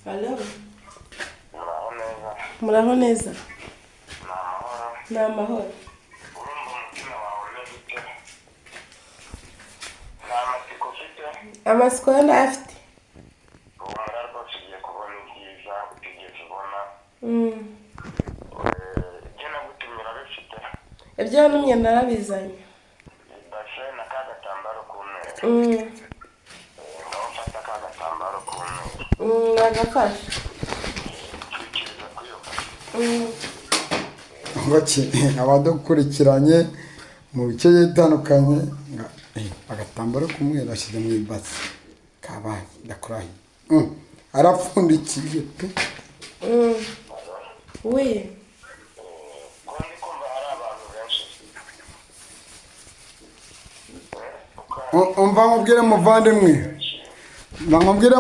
Hello. Muraho neza. Ni amahoro. Amasiko yo ndafite. Ibyo numye narabizanye. Nagafasha. Ngoki abadukurikiranye mu bice bitandukanye agatambaro kumwe bashize mu ibasi kabaye ndakurahi arapfundikiye pe we umva nkubwire muvandimwe umva nkubwire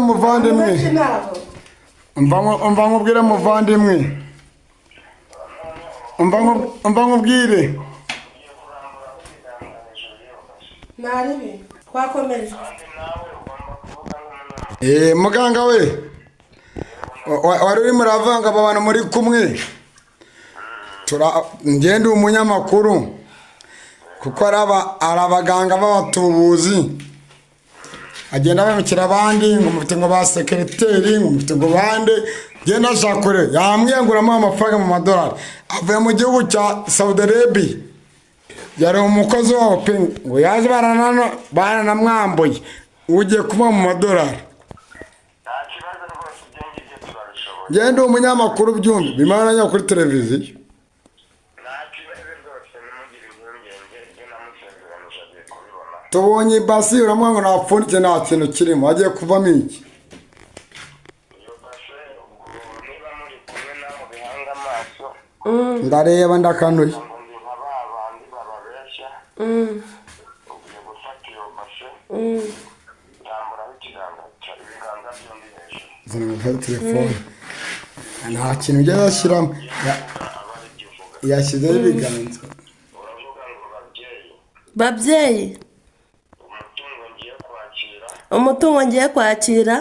muvandimwe umva nkubwire naribi twakomeje muganga we wari uri muravanga abantu muri kumwe ngende umunyamakuru kuko arabaganga b'abatubuzi agenda bamukira abandi ngo mufite ngo ba secretary ngo mufite ngo bande genda shakure yamwiyanguramo amafaranga mu madolari avuye mu gihugu cya Saudi Arabia yari umukozi wabo pe ngo yaje baranamwambuye ugiye kuba mu madolari genda umunyamakuru byumve bimaranya kuri televiziyo tubonye ibasi uramwa ngo napfundike nta kintu kirimo agiye kuvamo iki ndareba ndakanuye zana telefone nta kintu ujya yashyiramo yashyizeho ibiganza babyeyi umutungo ngiye kwakira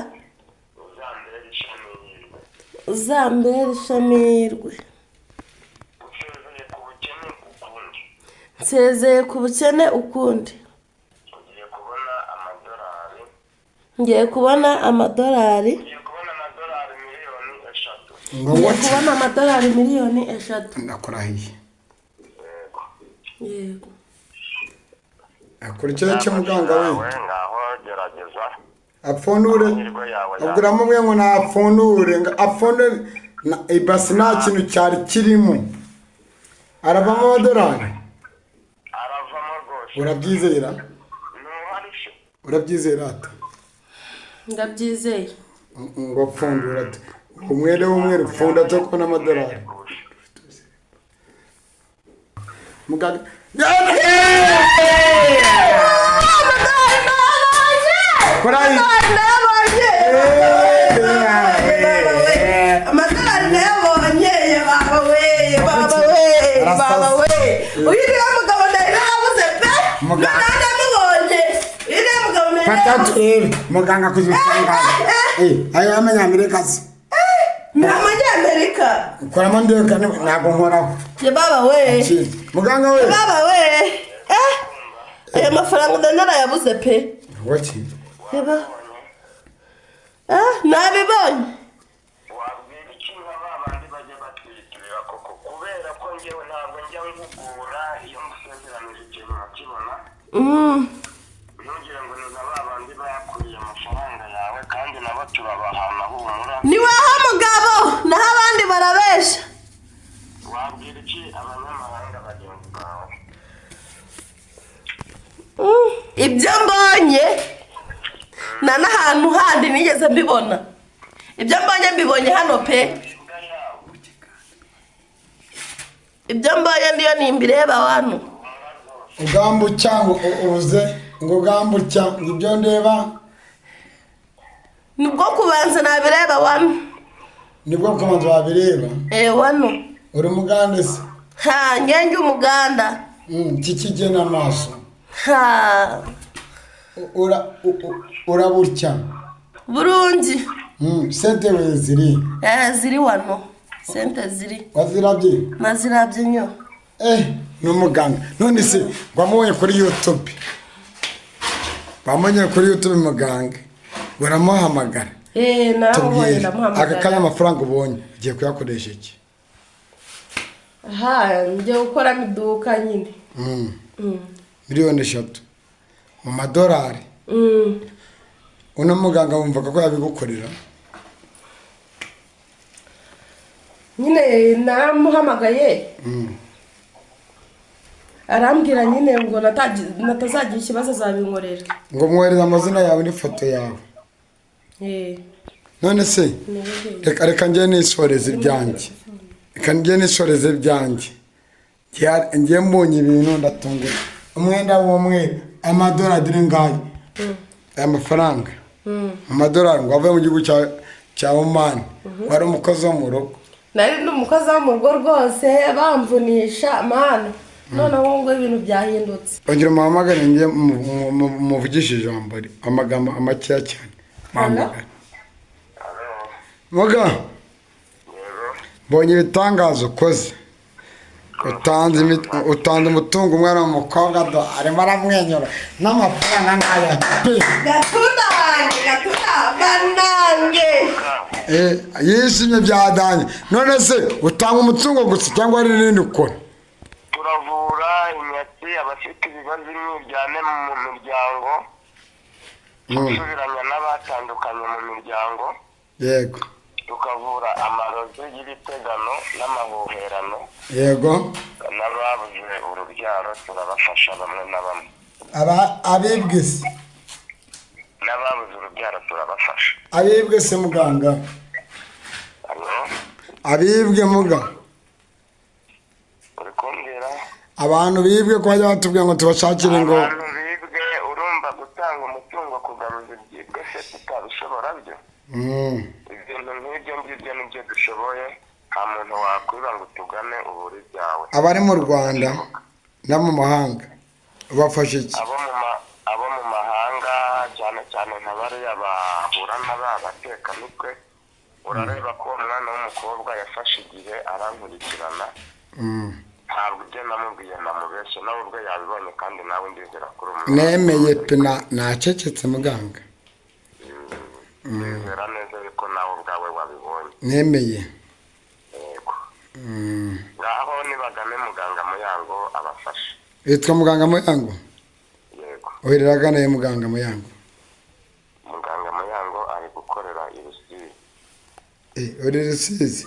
uzambere ishamirwe nsezeye ku bukene ukundi ngiye kubona amadolari miliyoni 3 ndakurahiye yego akurikira cyo muganga we apfundure ubwiramo mwe ngo napfundure apfunde ibasi nta kintu cyari kirimo aravamo amadolari urabyizera ata ndabyizeye ngo apfundura ati umwere w'umweru upfunda cyo kubona amadolari muganga Korai. Amadolari nayabonye baba we. Uyu ni umugabo ndabuze pe. Muganga mubonye. Ine mugabo ne. Patatu muganga kuzusanga. Ayo Amerika se. Amerika. Koramo ndeka ntabwo nkoraho. Ye baba we. Muganga we. Baba we. Aya mafaranga ndarayabuze pe. Waki? Yeba. Nabibonye. Wabwira ikintu abandi bajya batwitirira koko kubera ko ngewe ntabwo njya ngugura iyo musezeranije ikintu nakibona. Ntugire ngo ni abandi bayakuriye amafaranga yawe kandi nabo turabahana humura. Ni waha mugabo naho abandi barabesha. Wabwira iki abanyamahanga bagenzi bawe? Ibyo mbonye n'ahantu handi nigeze mbibona. Ibyo mbonye mbibonye hano pe. Ibyo mbonye ndiyo nimbireba wano. Ugambu cyangwa uruze ngo gambu cyangwa ibyo ndeba. Nibwo kubanza nabireba wano. Nibwo kubanza wabireba. Wano. Uri muganda se? Ngenge umuganda. Kikigena amaso. Ha. Uraburya. Burungi. sente we ziri ziri wano sente ziri wazirabye nazirabye nyo n'umuganga none se wamubonye kuri YouTube bamenye kuri YouTube muganga baramuhamagara naramubonye ndamuhamagara aka kanya amafaranga ubonye ugiye kuyakoresha iki njye gukora miduka nyine miliyoni 3 mu madolari uno muganga wumvaga ko yabigukorera nyine naramuhamagaye arambwira nyine ngo natazagira ikibazo azabinkorera ngo mwohereza amazina yawe n'ifoto yawe none se reka njye nisoreze ibyanjye ngiye mbonye ibintu ndatungura umwenda w'umwe amadolari ngayo aya mafaranga amadolari ngo ave mu gihugu cya Oman wari umukozi wo mu rugo nari n'umukozi wo mu rugo rwose bamvunisha mana noneho ngo ibintu byahindutse ongera muhamagare ngiye muvugishije ijambo amagambo amakeya cyane muhamagare muga mbonye ibitangazo ukoze utanze umutungo umwana w'umukobwa arimo aramwenyura n'amafaranga nk'aya gatunda banange yishimye byadanye none se utanga umutungo gusa cyangwa hari n'ibindi ukora turavura inyatsi abafite ibibazo by'imyiryane mu miryango gusubiranya n'abatandukanye mu miryango yego tukavura amarozi y'ibitegano n'amahuherano yego n'ababuze urubyaro turabafasha bamwe na bamwe abibwe se n'ababuze urubyaro turabafasha abibwe se muganga abibwe muga uri kumbwira abantu bibwe ko bajya batubwira ngo tubashakire ngo abantu bibwe urumva gutanga umutungo kugaruza ibyibwe se tutabishobora byo ibintu nk'ibyo ngibyo nibyo dushoboye nta muntu wakwiba ngo tugane uburi byawe abari mu Rwanda no mu mahanga ubafasha iki abo mu mahanga cyane cyane nka bariya bahura n'abatekamutwe urareba ko umwana w'umukobwa yafashe igihe arankurikirana ntabwo ibyo namubwiye namubeshye nawe ubwo yabibonye kandi nawe ndizera kuri umuntu nemeye pe nacecetse muganga ndizera neza yuko nawe ubwawe wabibonye nemeye yego ngaho nibagane muganga Muyango abafashe yitwa muganga Muyango yego uhereragana ye muganga Muyango ari gukorera Rusizi uri Rusizi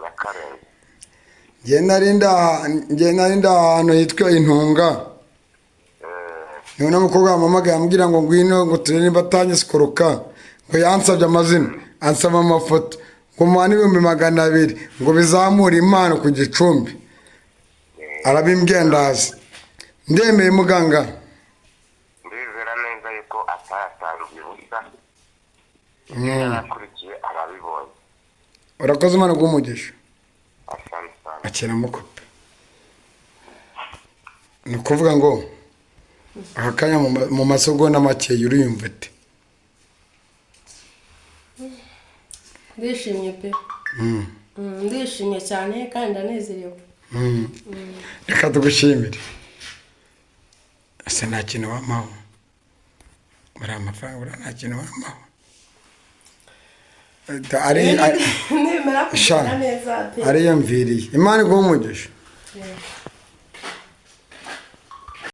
Nyakarenga nge narinda ahantu hitwa Intunga none umukobwa wamamagaye ambwira ngo ngwino ngo turebe niba atanyisikoroka ngo yansabye amazina ansaba amafoto ngo muhane 200 ngo bizamure impano ku Gicumbi arabimbwiye ndazi ndemeye muganga ndizera neza yuko atayatangiye ubusa yakurikiye arabibonye urakoze Imana bw'umugisha asante sana akira mukope ni ukuvuga ngo akanya mu masegonda make uriyumva ute ndishimye pe ndishimye cyane kandi ndanezerewe reka tugushimire ese nta kintu wamaho muri amafaranga nta kintu wamaho nimera kugira neza pe ariyumviriye Imana iguhe umugisha